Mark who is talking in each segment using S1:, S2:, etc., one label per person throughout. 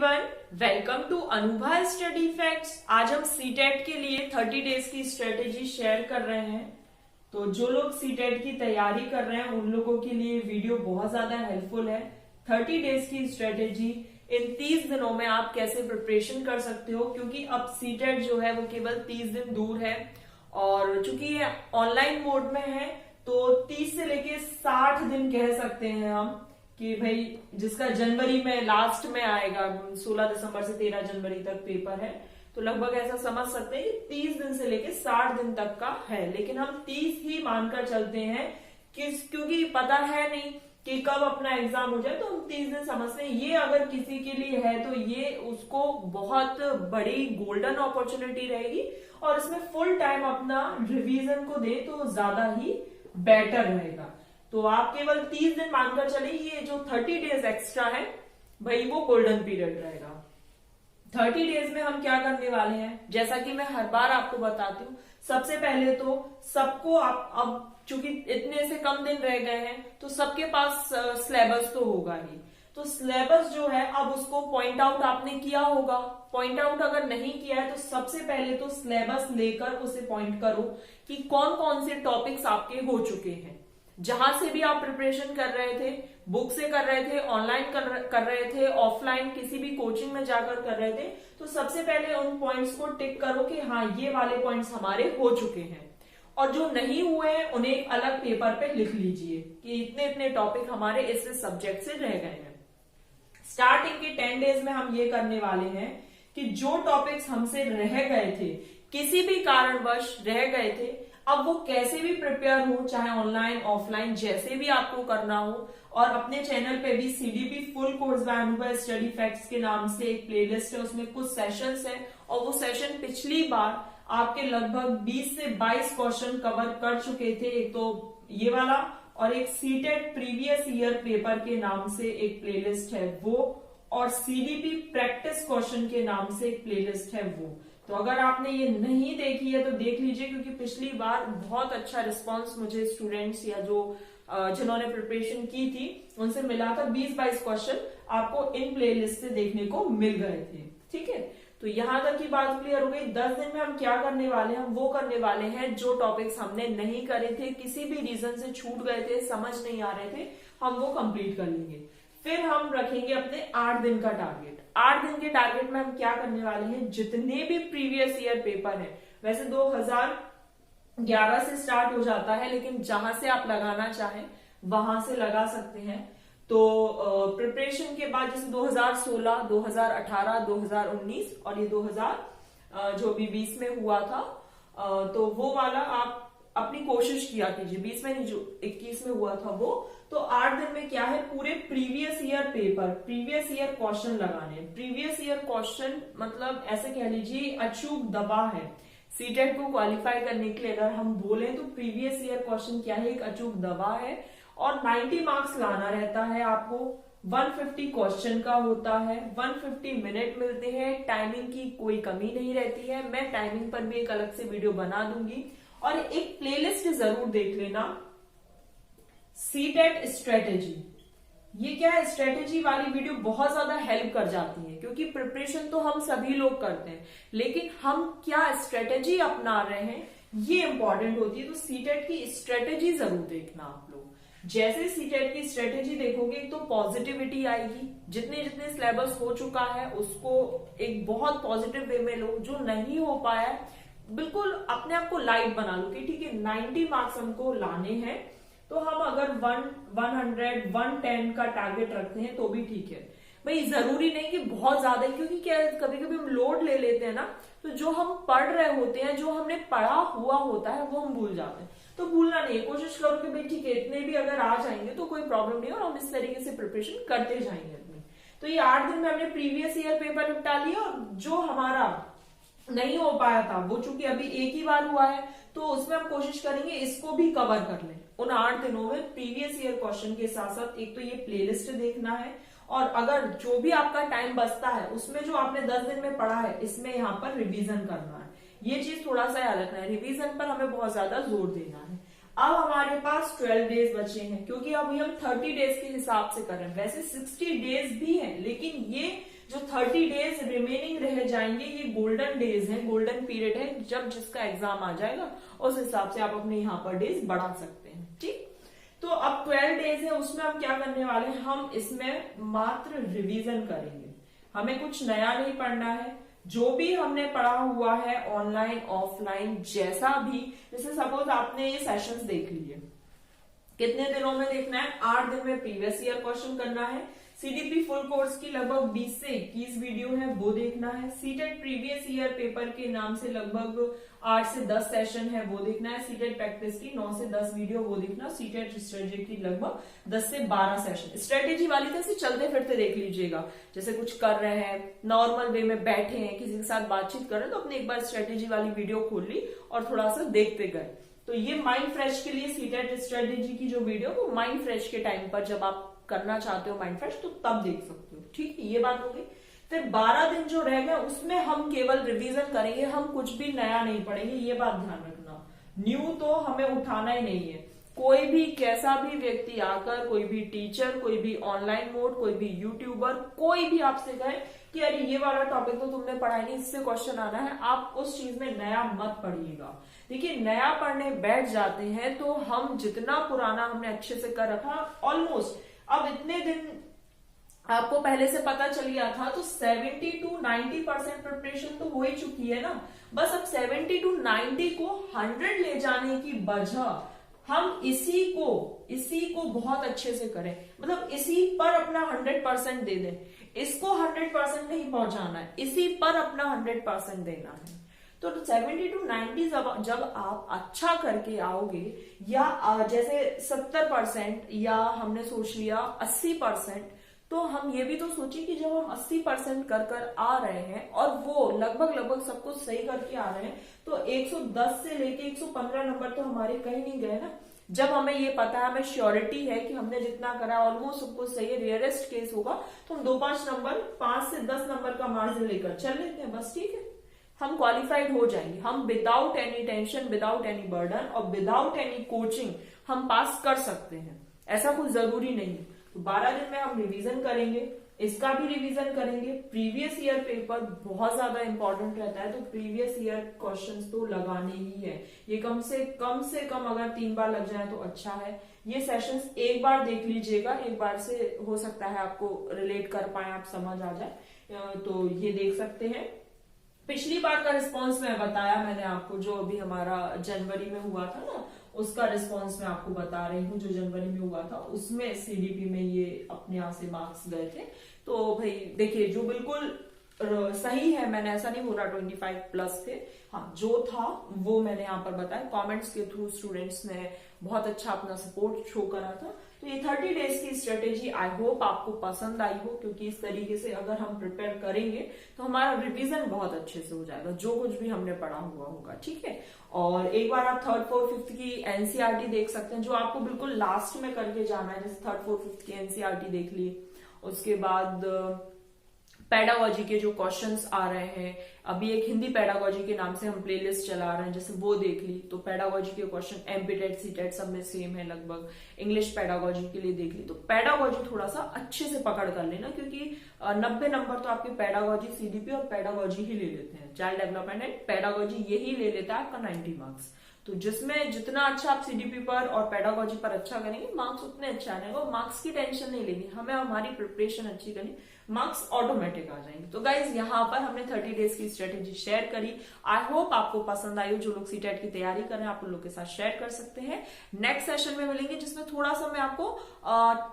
S1: Everyone, welcome to Anubha study facts. आज हम CTET के लिए 30 डेज की स्ट्रेटेजी शेयर कर रहे हैं। तो जो लोग सीटेट की तैयारी कर रहे हैं उन लोगों के लिए वीडियो बहुत ज्यादा हेल्पफुल है। 30 डेज की स्ट्रेटेजी, इन 30 दिनों में आप कैसे प्रिपरेशन कर सकते हो, क्योंकि अब सीटेट जो है वो केवल 30 दिन दूर है और चूंकि ये ऑनलाइन मोड में है तो 30 से लेके 60 दिन कह सकते हैं हम कि भाई जिसका जनवरी में लास्ट में आएगा, 16 दिसंबर से 13 जनवरी तक पेपर है, तो लगभग ऐसा समझ सकते हैं कि 30 दिन से लेके 60 दिन तक का है। लेकिन हम 30 ही मानकर चलते हैं क्योंकि पता है नहीं कि कब अपना एग्जाम हो जाए, तो हम 30 दिन समझते हैं। ये अगर किसी के लिए है तो ये उसको बहुत बड़ी गोल्डन अपॉर्चुनिटी रहेगी और इसमें फुल टाइम अपना रिवीजन को दे तो ज्यादा ही बेटर रहेगा। तो आप केवल 30 दिन मानकर चले, ये जो 30 डेज एक्स्ट्रा है भाई वो गोल्डन पीरियड रहेगा। 30 डेज में हम क्या करने वाले हैं, जैसा कि मैं हर बार आपको बताती हूँ, सबसे पहले तो सबको आप अब चूंकि इतने से कम दिन रह गए हैं तो सबके पास सिलेबस तो होगा ही। तो सिलेबस जो है अब उसको पॉइंट आउट आपने किया होगा। पॉइंट आउट अगर नहीं किया है तो सबसे पहले तो सिलेबस लेकर उसे पॉइंट करो कि कौन कौन से टॉपिक्स आपके हो चुके हैं। जहां से भी आप प्रिपरेशन कर रहे थे, बुक से कर रहे थे, ऑनलाइन कर रहे थे, ऑफलाइन किसी भी कोचिंग में जाकर कर रहे थे, तो सबसे पहले उन पॉइंट्स को टिक करो कि हाँ ये वाले पॉइंट्स हमारे हो चुके हैं। और जो नहीं हुए हैं उन्हें एक अलग पेपर पे लिख लीजिए कि इतने इतने टॉपिक हमारे इस सब्जेक्ट से रह गए हैं। स्टार्टिंग के 10 डेज में हम ये करने वाले हैं कि जो टॉपिक्स हमसे रह गए थे, किसी भी कारणवश रह गए थे, अब वो कैसे भी प्रिपेयर हो, चाहे ऑनलाइन ऑफलाइन जैसे भी आपको करना हो। और अपने चैनल पे भी CDP full course by Anubha study facts के नाम से एक प्लेलिस्ट है, उसमें कुछ सेशंस है और वो सेशन पिछली बार आपके लगभग 20 से 22 क्वेश्चन कवर कर चुके थे। एक तो ये वाला और एक सीटेट प्रीवियस ईयर पेपर के नाम से एक प्लेलिस्ट है वो, और सीडीपी प्रैक्टिस क्वेश्चन के नाम से एक प्लेलिस्ट है वो। तो अगर आपने ये नहीं देखी है तो देख लीजिए, क्योंकि पिछली बार बहुत अच्छा रिस्पांस मुझे स्टूडेंट्स या जो जिन्होंने प्रिपरेशन की थी उनसे मिला था। 20-22 क्वेश्चन आपको इन प्लेलिस्ट से देखने को मिल गए थे। ठीक है, तो यहां तक की बात क्लियर हो गई। 10 दिन में हम क्या करने वाले हैं, हम वो करने वाले हैं जो टॉपिक्स हमने नहीं करे थे, किसी भी रीजन से छूट गए थे, समझ नहीं आ रहे थे, हम वो कंप्लीट कर लेंगे। फिर हम रखेंगे अपने 8 दिन का टारगेट। 8 दिन के टारगेट में हम क्या करने वाले हैं, जितने भी प्रीवियस ईयर पेपर है, वैसे 2011 से स्टार्ट हो जाता है, लेकिन जहां से आप लगाना चाहें वहां से लगा सकते हैं। तो प्रिपरेशन के बाद जैसे 2016, 2018, 2019 और ये 2000 जो भी 20 में हुआ था, तो वो वाला आप अपनी कोशिश किया कीजिए। 20 में नहीं, जो 21 में हुआ था वो। तो 8 दिन में क्या है, पूरे previous year paper, previous year question लगाने। प्रीवियस ईयर क्वेश्चन मतलब ऐसे कह लीजिए अचूक दवा है। सीटेट को क्वालिफाई करने के लिए अगर हम बोले तो प्रीवियस ईयर क्वेश्चन क्या है, एक अचूक दवा है और 90 मार्क्स लाना रहता है आपको। 150 क्वेश्चन का होता है, 150 मिनट मिलते हैं, टाइमिंग की कोई कमी नहीं रहती है। मैं टाइमिंग पर भी एक अलग से वीडियो बना दूंगी। और एक प्लेलिस्ट जरूर देख लेना, सीटेट स्ट्रेटेजी। ये क्या है, स्ट्रेटेजी वाली वीडियो बहुत ज्यादा हेल्प कर जाती है, क्योंकि प्रिपरेशन तो हम सभी लोग करते हैं, लेकिन हम क्या स्ट्रेटेजी अपना रहे हैं ये इंपॉर्टेंट होती है। तो सीटेट की स्ट्रेटेजी जरूर देखना आप लोग। जैसे सीटेट की स्ट्रेटेजी देखोगे तो पॉजिटिविटी आएगी। जितने जितने सिलेबस हो चुका है उसको एक बहुत पॉजिटिव वे में लो। जो नहीं हो पाया है बिल्कुल अपने आप को लाइट बना लो कि ठीक है 90 मार्क्स हमको लाने हैं, तो हम अगर 100, 110 का टारगेट रखते हैं तो भी ठीक है भाई। जरूरी नहीं कि बहुत ज्यादा, क्योंकि क्या कभी कभी हम लोड ले लेते हैं ना, तो जो हम पढ़ रहे होते हैं, जो हमने पढ़ा हुआ होता है वो हम भूल जाते हैं। तो भूलना नहीं है, कोशिश करो कि भाई ठीक है इतने भी अगर आ जाएंगे तो कोई प्रॉब्लम नहीं है और हम इस तरीके से प्रिपरेशन करते जाएंगे अपनी। तो ये 8 दिन में हमने प्रीवियस ईयर पेपर निपटा लिया, और जो हमारा नहीं हो पाया था वो चूंकि अभी एक ही बार हुआ है तो उसमें हम कोशिश करेंगे इसको भी कवर कर लें। उन 8 दिनों में प्रीवियस ईयर क्वेश्चन के साथ साथ एक तो ये प्लेलिस्ट देखना है, और अगर जो भी आपका टाइम बचता है उसमें जो आपने 10 दिन में पढ़ा है इसमें यहाँ पर रिवीजन करना है। ये चीज थोड़ा सा याद रखना है, रिवीजन पर हमें बहुत ज्यादा जोर देना है। अब हमारे पास 12 डेज बचे हैं, क्योंकि अभी हम 30 डेज के हिसाब से कर रहे हैं। वैसे 60 डेज भी हैं, लेकिन ये जो 30 डेज रिमेनिंग रह जाएंगे, ये गोल्डन डेज है, गोल्डन पीरियड है, जब जिसका एग्जाम आ जाएगा उस हिसाब से आप अपने यहाँ पर डेज बढ़ा सकते हैं। ठीक, तो अब 12 डेज है, उसमें हम क्या करने वाले हैं, हम इसमें मात्र रिवीजन करेंगे, हमें कुछ नया नहीं पढ़ना है। जो भी हमने पढ़ा हुआ है ऑनलाइन ऑफलाइन जैसा भी, जैसे सपोज आपने ये सेशंस देख लिए, कितने दिनों में देखना है, 8 दिन में प्रीवियस ईयर क्वेश्चन करना है। सीडीपी फुल कोर्स की लगभग 20 से 21 वीडियो है, वो देखना है। सीटेट प्रीवियस ईयर पेपर के नाम से लगभग 8 से 10 सेशन है, वो देखना है। सीटेट प्रैक्टिस की 9 से 10 वीडियो, वो देखना। सीटेट स्ट्रेटेजी की लगभग 10 से 12 सेशन। स्ट्रेटेजी वाली तो ऐसे चलते फिरते देख लीजिएगा, जैसे कुछ कर रहे हैं, नॉर्मल वे में बैठे हैं, किसी के साथ बातचीत कर रहे हैं, तो अपने एक बार स्ट्रेटेजी वाली वीडियो खोल ली और थोड़ा सा देखते गए। तो ये माइंड फ्रेश के लिए सीटेट स्ट्रेटेजी की जो वीडियो, वो माइंड फ्रेश के टाइम पर जब आप करना चाहते हो माइंड फ्रेश, तो तब देख सकते हो। ठीक है, ये बात हो गई। फिर 12 दिन जो रह गए उसमें हम केवल रिवीजन करेंगे, हम कुछ भी नया नहीं पढ़ेंगे, ये बात ध्यान रखना। न्यू तो हमें उठाना ही नहीं है। कोई भी कैसा भी व्यक्ति आकर, कोई भी टीचर, कोई भी ऑनलाइन मोड, कोई भी यूट्यूबर, कोई भी आपसे कहे कि अरे ये वाला टॉपिक तो तुमने पढ़ा नहीं, इससे क्वेश्चन आना है, आप उस चीज में नया मत पढ़िएगा। देखिए, नया पढ़ने बैठ जाते हैं तो हम जितना पुराना हमने अच्छे से कर रखा, ऑलमोस्ट अब इतने दिन आपको पहले से पता चल गया था, तो 70 to 90% प्रिपरेशन तो हो ही चुकी है ना। बस अब 70 to 90 को 100 ले जाने की वजह हम इसी को बहुत अच्छे से करें, मतलब इसी पर अपना 100% दे दें। इसको 100% नहीं पहुंचाना है, इसी पर अपना 100% देना है। तो 70 to 90 जब आप अच्छा करके आओगे, या जैसे 70% या हमने सोच लिया 80%, तो हम ये भी तो सोचिए कि जब हम 80% कर आ रहे हैं और वो लगभग सब कुछ सही करके आ रहे हैं, तो 110 से लेके 115 नंबर तो हमारे कहीं नहीं गए ना। जब हमें ये पता है, हमें श्योरिटी है कि हमने जितना करा ऑलमोस्ट सब कुछ सही है, रेयरेस्ट केस होगा तो हम 2-5 नंबर, 5 से 10 नंबर का मार्जिन लेकर चल लेते हैं, बस ठीक है, हम क्वालिफाइड हो जाएंगे। हम without any tension, without any burden और विदाउट एनी कोचिंग हम पास कर सकते हैं, ऐसा कुछ जरूरी नहीं। तो 12 दिन में हम रिवीजन करेंगे, इसका भी रिवीजन करेंगे। प्रीवियस ईयर पेपर बहुत ज्यादा इंपॉर्टेंट रहता है, तो प्रीवियस ईयर क्वेश्चंस तो लगाने ही है। ये कम से कम अगर 3 बार लग जाए तो अच्छा है। ये सेशंस एक बार देख लीजिएगा, एक बार से हो सकता है आपको रिलेट कर पाए, आप समझ आ जाए, तो ये देख सकते हैं। पिछली बार का रिस्पॉन्स मैं बताया मैंने आपको, जो अभी हमारा जनवरी में हुआ था ना, उसका रिस्पॉन्स मैं आपको बता रही हूँ। जो जनवरी में हुआ था उसमें सीडीपी में ये अपने यहाँ से मार्क्स गए थे। तो भाई देखिए, जो बिल्कुल सही है, मैंने ऐसा नहीं बोला 25+ थे, हाँ जो था वो मैंने यहाँ पर बताया। कमेंट्स के थ्रू स्टूडेंट्स ने बहुत अच्छा अपना सपोर्ट शो करा था। तो ये 30 डेज की स्ट्रेटेजी आई होप आपको पसंद आई हो, क्योंकि इस तरीके से अगर हम प्रिपेयर करेंगे तो हमारा रिवीजन बहुत अच्छे से हो जाएगा, जो कुछ भी हमने पढ़ा हुआ होगा। ठीक है, और एक बार आप 3rd, 4th, 5th की एनसीईआरटी देख सकते हैं, जो आपको बिल्कुल लास्ट में करके जाना है। जैसे 3rd, 4th, 5th की एनसीईआरटी देख ली, उसके बाद पेडागोजी के जो क्वेश्चंस आ रहे हैं, अभी एक हिंदी पेडागोजी के नाम से हम प्लेलिस्ट चला रहे हैं, जैसे वो देख ली। तो पेडागोजी के क्वेश्चन एमपीटेट, सीटेट सब में सेम है लगभग। इंग्लिश पेडागोजी के लिए देख ली, तो पेडागोजी थोड़ा सा अच्छे से पकड़ कर लेना, क्योंकि 90 नंबर तो आपके पेडागोजी, सीडीपी और पेडागोजी ही ले लेते हैं। चाइल्ड डेवलपमेंट एंड पेडागोजी यही ले लेता है आपका 90 मार्क्स। तो जिसमें जितना अच्छा आप सीडीपी पर और पेडागोजी पर अच्छा करेंगे, मार्क्स उतने अच्छा आएंगे। मार्क्स की टेंशन नहीं लेनी, हमें हमारी प्रिपरेशन अच्छी करनी, मार्क्स ऑटोमेटिक आ जाएंगे। तो गाइज यहाँ पर हमने 30 डेज की स्ट्रेटेजी शेयर करी। आई होप आपको पसंद आई हो। जो लोग सीटेट की तैयारी कर रहे हैं, आप उन लोग के साथ शेयर कर सकते हैं। नेक्स्ट सेशन में मिलेंगे, जिसमें थोड़ा सा मैं आपको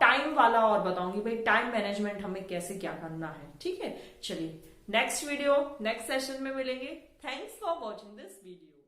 S1: टाइम वाला और बताऊंगी, भाई टाइम मैनेजमेंट हमें कैसे क्या करना है। ठीक है, चलिए नेक्स्ट वीडियो, नेक्स्ट सेशन में मिलेंगे। Thanks for watching this video.